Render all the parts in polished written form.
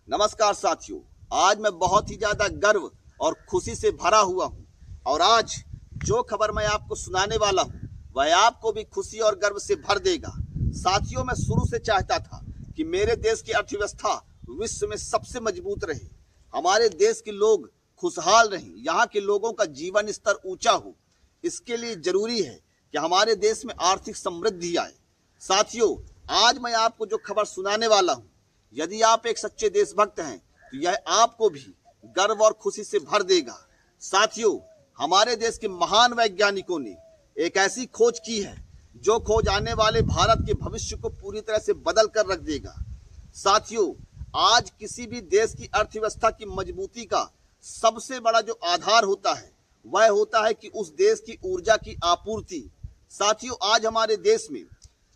नमस्कार साथियों, आज मैं बहुत ही ज्यादा गर्व और खुशी से भरा हुआ हूँ और आज जो खबर मैं आपको सुनाने वाला हूँ वह आपको भी खुशी और गर्व से भर देगा। साथियों, मैं शुरू से चाहता था कि मेरे देश की अर्थव्यवस्था विश्व में सबसे मजबूत रहे, हमारे देश के लोग खुशहाल रहें, यहाँ के लोगों का जीवन स्तर ऊंचा हो। इसके लिए जरूरी है कि हमारे देश में आर्थिक समृद्धि आए। साथियों, आज मैं आपको जो खबर सुनाने वाला हूँ, यदि आप एक सच्चे देशभक्त हैं तो यह आपको भी गर्व और खुशी से भर देगा। साथियों, हमारे देश के महान वैज्ञानिकों ने एक ऐसी खोज की है जो खोज आने वाले भारत के भविष्य को पूरी तरह से बदल कर रख देगा। साथियों, आज किसी भी देश की अर्थव्यवस्था की मजबूती का सबसे बड़ा जो आधार होता है वह होता है कि उस देश की ऊर्जा की आपूर्ति। साथियों, आज हमारे देश में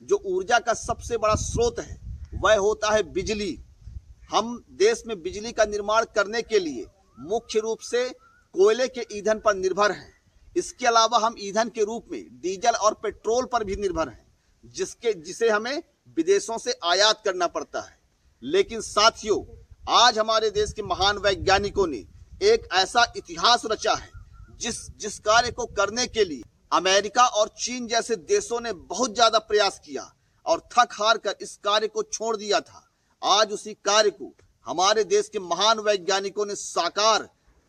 जो ऊर्जा का सबसे बड़ा स्रोत है वह होता है बिजली। हम देश में बिजली का निर्माण करने के लिए मुख्य रूप से कोयले के ईंधन पर निर्भर हैं। इसके अलावा हम ईंधन के रूप में डीजल और पेट्रोल पर भी निर्भर हैं, जिसे हमें विदेशों से आयात करना पड़ता है। लेकिन साथियों, आज हमारे देश के महान वैज्ञानिकों ने एक ऐसा इतिहास रचा है जिस कार्य को करने के लिए अमेरिका और चीन जैसे देशों ने बहुत ज्यादा प्रयास किया और थक हार कर इस कार्य को छोड़ दिया था। आज उसी कार्य को हमारे देश के महान वैज्ञानिकों ने साकार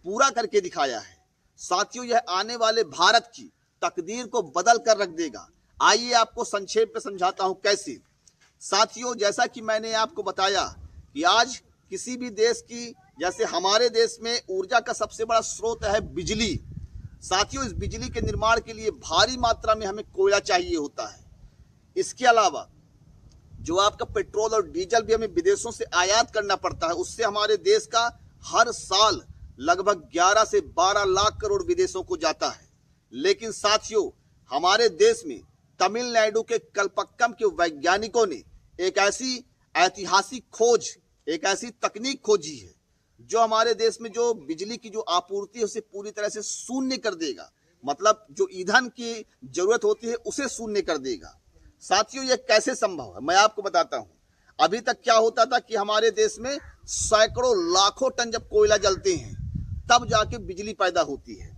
पूरा करके दिखाया है। साथियों, यह आने वाले भारत की तकदीर को बदल कर रख देगा। आइए आपको संक्षेप में समझाता हूं कैसे। साथियों, जैसा कि मैंने आपको बताया कि आज किसी भी देश की, जैसे हमारे देश में ऊर्जा का सबसे बड़ा स्रोत है बिजली। साथियों, इस बिजली के निर्माण के लिए भारी मात्रा में हमें कोयला चाहिए होता है। इसके अलावा जो आपका पेट्रोल और डीजल भी हमें विदेशों से आयात करना पड़ता है, उससे हमारे देश का हर साल लगभग 11 से 12 लाख करोड़ विदेशों को जाता है। लेकिन साथियों, हमारे देश में तमिलनाडु के कल्पक्कम के वैज्ञानिकों ने एक ऐसी ऐतिहासिक खोज, एक ऐसी तकनीक खोजी है जो हमारे देश में जो बिजली की जो आपूर्ति है उसे पूरी तरह से शून्य कर देगा। मतलब जो ईंधन की जरूरत होती है उसे शून्य कर देगा। साथियों, यह कैसे संभव है मैं आपको बताता हूं। अभी तक क्या होता था कि हमारे देश में सैकड़ों लाखों टन जब कोयला जलते हैं तब जाके बिजली पैदा होती है।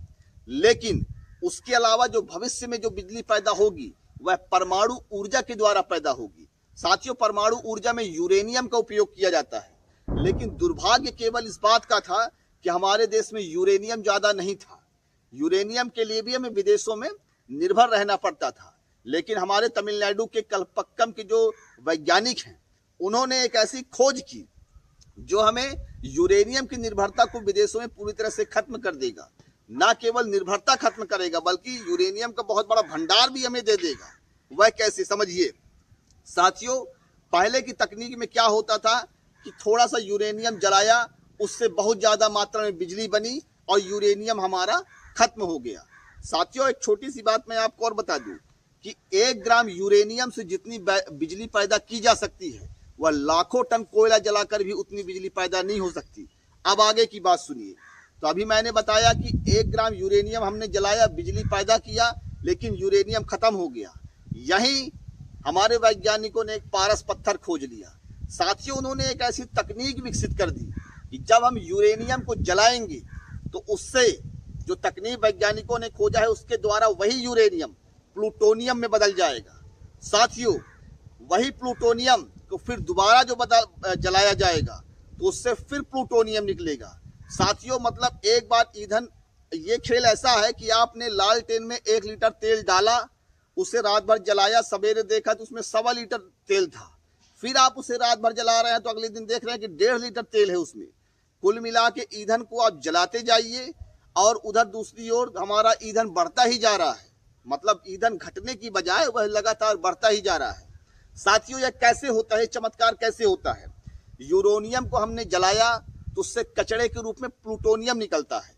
लेकिन उसके अलावा जो भविष्य में जो बिजली पैदा होगी वह परमाणु ऊर्जा के द्वारा पैदा होगी। साथियों, परमाणु ऊर्जा में यूरेनियम का उपयोग किया जाता है, लेकिन दुर्भाग्य केवल इस बात का था कि हमारे देश में यूरेनियम ज्यादा नहीं था। यूरेनियम के लिए भी हमें विदेशों में निर्भर रहना पड़ता था। लेकिन हमारे तमिलनाडु के कल्पक्कम के जो वैज्ञानिक हैं उन्होंने एक ऐसी खोज की जो हमें यूरेनियम की निर्भरता को विदेशों में पूरी तरह से खत्म कर देगा। न केवल निर्भरता खत्म करेगा बल्कि यूरेनियम का बहुत बड़ा भंडार भी हमें दे देगा। वह कैसे, समझिए। साथियों, पहले की तकनीक में क्या होता था कि थोड़ा सा यूरेनियम जलाया, उससे बहुत ज्यादा मात्रा में बिजली बनी और यूरेनियम हमारा खत्म हो गया। साथियों, एक छोटी सी बात मैं आपको और बता दूं कि 1 ग्राम यूरेनियम से जितनी बिजली पैदा की जा सकती है वह लाखों टन कोयला जलाकर भी उतनी बिजली पैदा नहीं हो सकती। अब आगे की बात सुनिए। तो अभी मैंने बताया कि 1 ग्राम यूरेनियम हमने जलाया, बिजली पैदा किया, लेकिन यूरेनियम खत्म हो गया। यही हमारे वैज्ञानिकों ने एक पारस पत्थर खोज लिया। साथियों, उन्होंने एक ऐसी तकनीक विकसित कर दी कि जब हम यूरेनियम को जलाएंगे तो उससे जो तकनीक वैज्ञानिकों ने खोजा है उसके द्वारा वही यूरेनियम प्लूटोनियम में बदल जाएगा। साथियों, वही प्लूटोनियम को फिर दोबारा जो जलाया जाएगा तो उससे फिर प्लूटोनियम निकलेगा। साथियों, मतलब एक बार ईंधन, ये खेल ऐसा है कि आपने लालटेन में 1 लीटर तेल डाला, उसे रात भर जलाया, सवेरे देखा तो उसमें 1.25 लीटर तेल था। फिर आप उसे रात भर जला रहे हैं तो अगले दिन देख रहे हैं कि 1.5 लीटर तेल है उसमें। कुल मिला के ईंधन को आप जलाते जाइए और उधर दूसरी ओर हमारा ईंधन बढ़ता ही जा रहा है। मतलब ईंधन घटने की बजाय वह लगातार बढ़ता ही जा रहा है। साथियों, यह कैसे होता है, चमत्कार कैसे होता है। यूरेनियम को हमने जलाया तो उससे कचड़े के रूप में प्लूटोनियम निकलता है।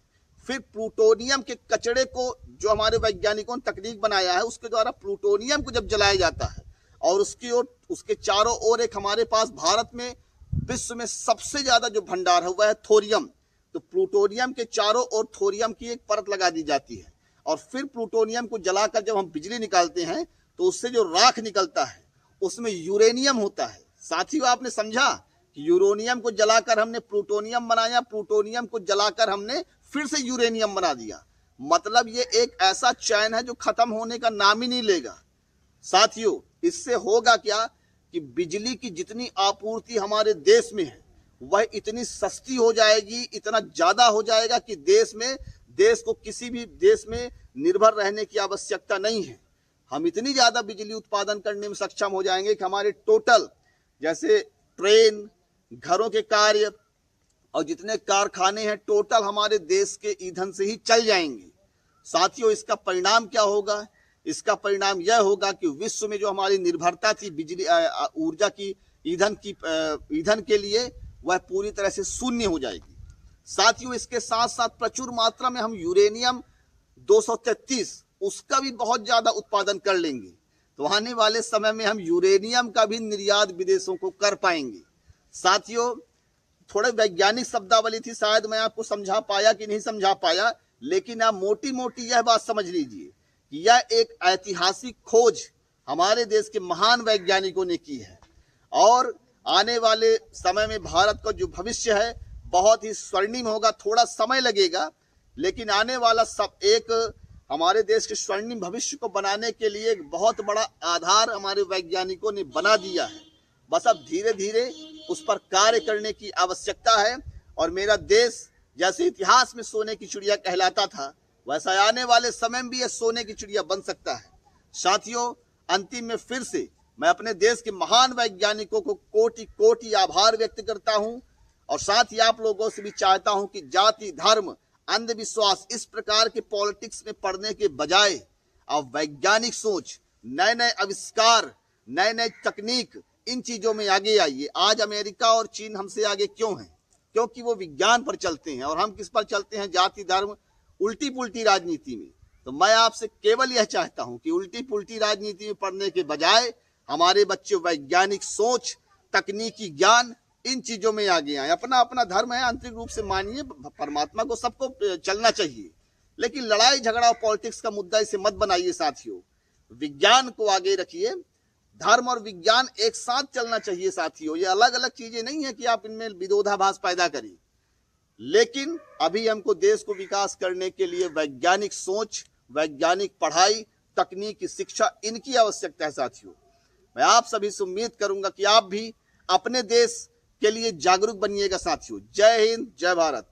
फिर प्लूटोनियम के कचड़े को जो हमारे वैज्ञानिकों ने तकनीक बनाया है उसके द्वारा प्लूटोनियम को जब जलाया जाता है और उसके चारों ओर एक हमारे पास भारत में विश्व में सबसे ज्यादा जो भंडार है वह है थोरियम। तो प्लूटोनियम के चारों ओर थोरियम की एक परत लगा दी जाती है और फिर प्लूटोनियम को जलाकर जब हम बिजली निकालते हैं तो उससे जो राख निकलता है उसमें यूरेनियम होता है। साथियों, आपने समझा कि यूरेनियम को जलाकर हमने प्लूटोनियम बनाया, प्लूटोनियम को जलाकर हमने फिर से यूरेनियम बना दिया। मतलब ये एक ऐसा चैन है जो खत्म होने का नाम ही नहीं लेगा। साथियों, इससे होगा क्या कि बिजली की जितनी आपूर्ति हमारे देश में है वह इतनी सस्ती हो जाएगी, इतना ज्यादा हो जाएगा कि देश को किसी भी देश में निर्भर रहने की आवश्यकता नहीं है। हम इतनी ज्यादा बिजली उत्पादन करने में सक्षम हो जाएंगे कि हमारे टोटल जैसे ट्रेन, घरों के कार्य और जितने कारखाने हैं टोटल हमारे देश के ईंधन से ही चल जाएंगे। साथियों, इसका परिणाम क्या होगा? इसका परिणाम यह होगा कि विश्व में जो हमारी निर्भरता थी बिजली ऊर्जा की, ईंधन के लिए, वह पूरी तरह से शून्य हो जाएगी। साथियों, इसके साथ साथ प्रचुर मात्रा में हम यूरेनियम 233 उसका भी बहुत ज्यादा उत्पादन कर लेंगे। तो आने वाले समय में हम यूरेनियम का भी निर्यात विदेशों को कर पाएंगे। साथियों, थोड़े वैज्ञानिक शब्दावली थी, शायद मैं आपको समझा पाया कि नहीं समझा पाया, लेकिन आप मोटी मोटी यह बात समझ लीजिए कि यह एक ऐतिहासिक खोज हमारे देश के महान वैज्ञानिकों ने की है और आने वाले समय में भारत का जो भविष्य है बहुत ही स्वर्णिम होगा। थोड़ा समय लगेगा, लेकिन आने वाला सब एक हमारे देश के स्वर्णिम भविष्य को बनाने के लिए एक बहुत बड़ा आधार हमारे वैज्ञानिकों ने बना दिया है। बस अब धीरे धीरे उस पर कार्य करने की आवश्यकता है और मेरा देश जैसे इतिहास में सोने की चिड़िया कहलाता था, वैसा आने वाले समय में भी यह सोने की चिड़िया बन सकता है। साथियों, अंतिम में फिर से मैं अपने देश के महान वैज्ञानिकों को कोटि कोटि आभार व्यक्त करता हूं और साथ ही आप लोगों से भी चाहता हूं कि जाति, धर्म, अंधविश्वास इस प्रकार के पॉलिटिक्स में पड़ने के बजाय अब वैज्ञानिक सोच, नए नए आविष्कार, नए नए तकनीक, इन चीजों में आगे आइए। आज अमेरिका और चीन हमसे आगे क्यों हैं? क्योंकि वो विज्ञान पर चलते हैं और हम किस पर चलते हैं? जाति, धर्म, उल्टी पुल्टी राजनीति में। तो मैं आपसे केवल यह चाहता हूं कि उल्टी पुल्टी राजनीति में पढ़ने के बजाय हमारे बच्चे वैज्ञानिक सोच, तकनीकी ज्ञान, इन चीजों में आगे आए। अपना अपना धर्म है, आंतरिक रूप से मानिए, परमात्मा को सबको चलना चाहिए, लेकिन लड़ाई झगड़ा और पॉलिटिक्स का मुद्दा इसे मत बनाइए। साथियों, विज्ञान को आगे रखिए, धर्म और विज्ञान एक साथ चलना चाहिए। साथियों, ये अलग अलग चीजें नहीं है कि आप इनमें विरोधाभास पैदा करें, लेकिन अभी हमको देश को विकास करने के लिए वैज्ञानिक सोच, वैज्ञानिक पढ़ाई, तकनीकी शिक्षा, इनकी आवश्यकता है। साथियों, मैं आप सभी से उम्मीद करूंगा कि आप भी अपने देश के लिए जागरूक बनिएगा। साथियों, जय हिंद, जय भारत।